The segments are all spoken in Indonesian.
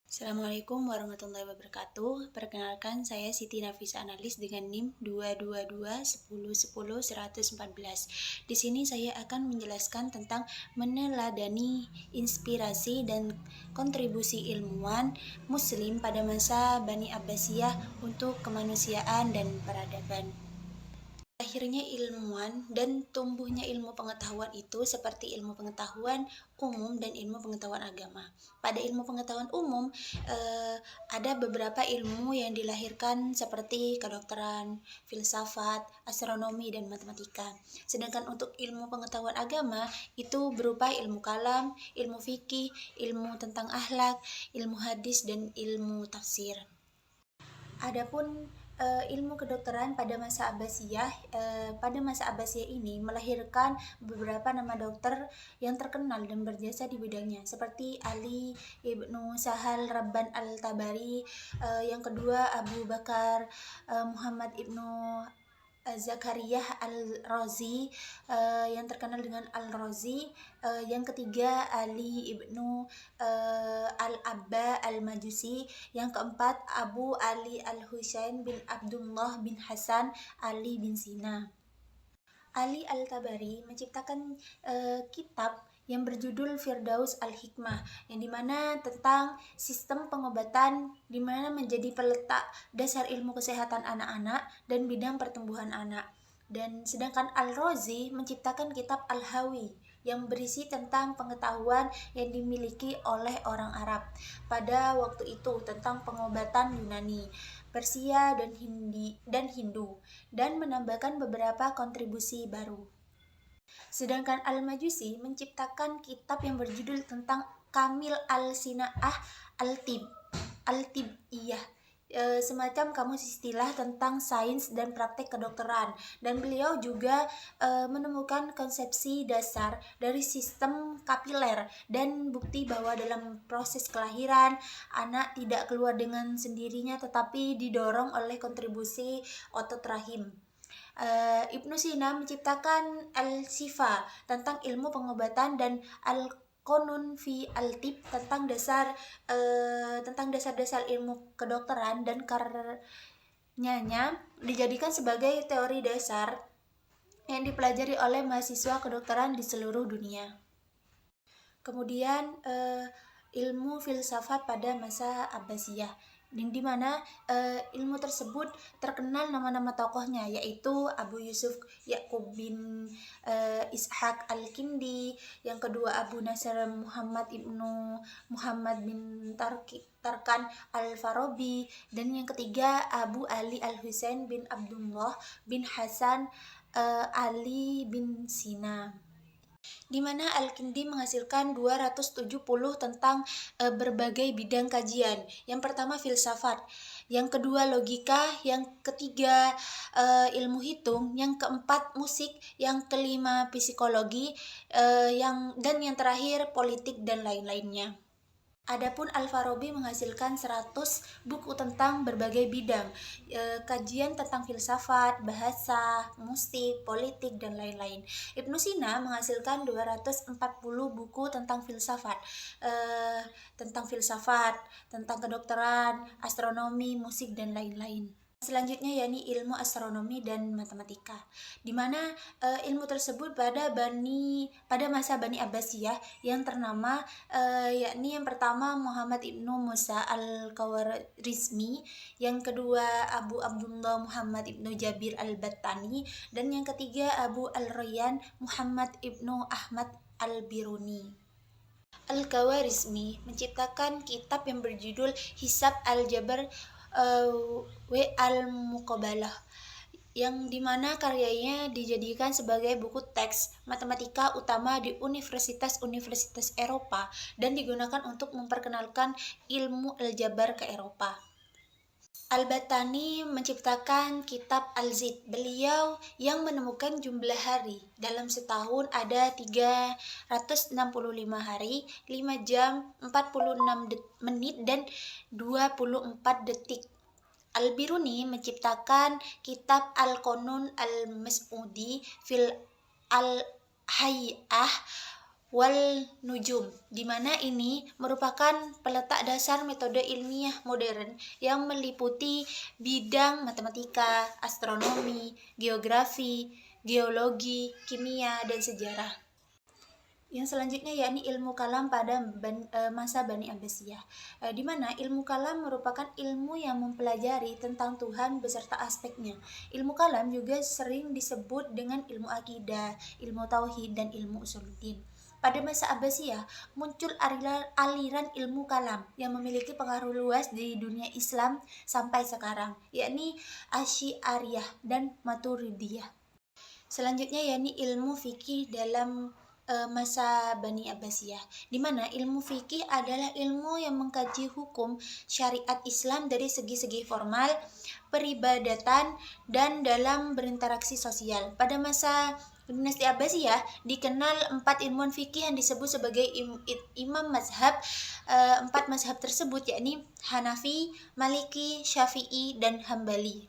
Assalamualaikum warahmatullahi wabarakatuh. Perkenalkan, saya Siti Nafisa Analis dengan NIM 22210101114. Di sini saya akan menjelaskan tentang meneladani inspirasi dan kontribusi ilmuwan Muslim pada masa Bani Abbasiyah untuk kemanusiaan dan peradaban. Akhirnya ilmuwan dan tumbuhnya ilmu pengetahuan itu seperti ilmu pengetahuan umum dan ilmu pengetahuan agama. Pada ilmu pengetahuan umum ada beberapa ilmu yang dilahirkan seperti kedokteran, filsafat, astronomi, dan matematika. Sedangkan untuk ilmu pengetahuan agama itu berupa ilmu kalam, ilmu fikih, ilmu tentang akhlak, ilmu hadis, dan ilmu tafsir. Adapun ilmu kedokteran pada masa Abbasiyah ini melahirkan beberapa nama dokter yang terkenal dan berjasa di bidangnya seperti Ali ibnu Sahal Rabban al-Tabari, yang kedua Abu Bakar Muhammad ibnu Zakaria al-Razi, yang terkenal dengan al-Razi, yang ketiga Ali ibnu al-Abba al-Majusi, yang keempat Abu Ali al-Husain bin Abdullah bin Hasan Ali bin Sina. Ali al-Tabari menciptakan kitab yang berjudul Firdaus al-Hikmah, yang dimana tentang sistem pengobatan, dimana menjadi peletak dasar ilmu kesehatan anak-anak dan bidang pertumbuhan anak. Dan sedangkan Al-Razi menciptakan kitab Al-Hawi yang berisi tentang pengetahuan yang dimiliki oleh orang Arab pada waktu itu tentang pengobatan Yunani, Persia, dan Hindu, dan menambahkan beberapa kontribusi baru. Sedangkan Al-Majusi menciptakan kitab yang berjudul tentang Kamil al-Sina'ah al-Tib'iyah, semacam kamus istilah tentang sains dan praktek kedokteran, dan beliau juga menemukan konsepsi dasar dari sistem kapiler dan bukti bahwa dalam proses kelahiran anak tidak keluar dengan sendirinya tetapi didorong oleh kontribusi otot rahim. Ibnu Sina menciptakan Al-Shifa tentang ilmu pengobatan dan Al-Qanun fi Al-Tib tentang dasar-dasar ilmu kedokteran, dan karyanya dijadikan sebagai teori dasar yang dipelajari oleh mahasiswa kedokteran di seluruh dunia. Kemudian ilmu filsafat pada masa Abbasiyah, di mana ilmu tersebut terkenal nama-nama tokohnya, yaitu Abu Yusuf Yaqub bin Ishaq al-Kindi, yang kedua Abu Nasr Muhammad ibnu Muhammad bin Tarkan al-Farabi, dan yang ketiga Abu Ali al-Husain bin Abdullah bin Hasan Ali bin Sina, di mana Al-Kindi menghasilkan 270 tentang berbagai bidang kajian. Yang pertama filsafat, yang kedua logika, yang ketiga ilmu hitung, yang keempat musik, yang kelima psikologi, dan yang terakhir politik dan lain-lainnya. Adapun Al-Farabi menghasilkan 100 buku tentang berbagai bidang, kajian tentang filsafat, bahasa, musik, politik, dan lain-lain. Ibnu Sina menghasilkan 240 buku tentang filsafat, tentang kedokteran, astronomi, musik, dan lain-lain. Selanjutnya yakni ilmu astronomi dan matematika, di mana ilmu tersebut pada masa Bani Abbasiyah yang ternama, yakni yang pertama Muhammad ibnu Musa al-Khawarizmi, yang kedua Abu Abdullah Muhammad ibnu Jabir al-Battani, dan yang ketiga Abu al-Rayyan Muhammad ibnu Ahmad al-Biruni. Al-Khawarizmi menciptakan kitab yang berjudul Hisab al-Jabar al-Muqabalah, yang dimana karyanya dijadikan sebagai buku teks matematika utama di universitas-universitas Eropa dan digunakan untuk memperkenalkan ilmu aljabar ke Eropa. Al-Battani menciptakan kitab Al-Zid. Beliau yang menemukan jumlah hari dalam setahun ada 365 hari, 5 jam, 46 menit, dan 24 detik. Al-Biruni menciptakan kitab Al-Qanun al-Mas'udi fil Al-Hay'ah wal nujum, di mana ini merupakan peletak dasar metode ilmiah modern yang meliputi bidang matematika, astronomi, geografi, geologi, kimia, dan sejarah. Yang selanjutnya yakni ilmu kalam pada masa Bani Abbasiyah, di mana ilmu kalam merupakan ilmu yang mempelajari tentang Tuhan beserta aspeknya. Ilmu kalam juga sering disebut dengan ilmu akidah, ilmu tauhid, dan ilmu usuluddin. Pada masa Abbasiyah muncul aliran ilmu kalam yang memiliki pengaruh luas di dunia Islam sampai sekarang, yakni Asy'ariyah dan Maturidiyah. Selanjutnya yakni ilmu fikih dalam masa Bani Abbasiyah, di mana ilmu fikih adalah ilmu yang mengkaji hukum syariat Islam dari segi-segi formal, peribadatan, dan dalam berinteraksi sosial. Pada masa Dinasti Abbasiyah dikenal 4 ilmuwan fikih yang disebut sebagai imam mazhab. 4 mazhab tersebut yakni Hanafi, Maliki, Syafi'i, dan Hambali.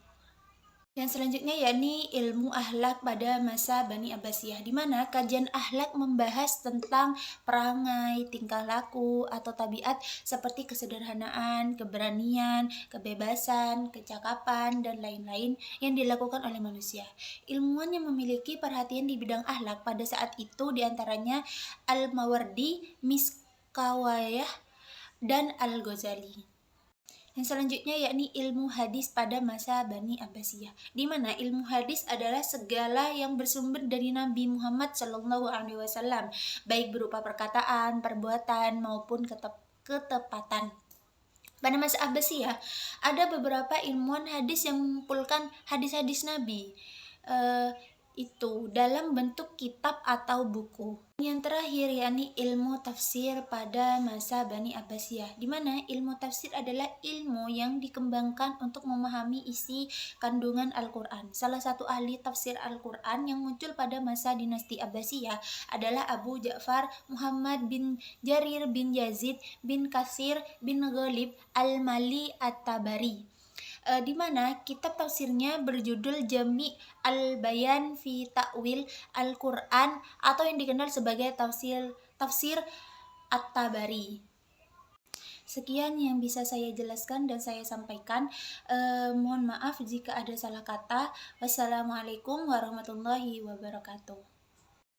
Yang selanjutnya yakni ilmu akhlak pada masa Bani Abbasiyah, di mana kajian akhlak membahas tentang perangai, tingkah laku, atau tabiat seperti kesederhanaan, keberanian, kebebasan, kecakapan, dan lain-lain yang dilakukan oleh manusia. Ilmuwan yang memiliki perhatian di bidang akhlak pada saat itu diantaranya Al-Mawardi, Miskawayah, dan Al-Ghazali. Yang selanjutnya yakni ilmu hadis pada masa Bani Abbasiyah, di mana ilmu hadis adalah segala yang bersumber dari Nabi Muhammad SAW, baik berupa perkataan, perbuatan, maupun ketepatan. Pada masa Abbasiyah ada beberapa ilmuwan hadis yang mengumpulkan hadis-hadis Nabi itu dalam bentuk kitab atau buku. Yang terakhir yakni ilmu tafsir pada masa Bani Abbasiyah, di mana ilmu tafsir adalah ilmu yang dikembangkan untuk memahami isi kandungan Al-Quran. Salah satu ahli tafsir Al-Quran yang muncul pada masa dinasti Abbasiyah adalah Abu Ja'far Muhammad bin Jarir bin Yazid bin Katsir bin Ghalib al-Mali at-Tabari, di mana kitab tafsirnya berjudul Jami' al-Bayan fi Ta'wil Al-Quran, atau yang dikenal sebagai tafsir At-Tabari. Sekian yang bisa saya jelaskan dan saya sampaikan. Mohon maaf jika ada salah kata. Wassalamualaikum warahmatullahi wabarakatuh.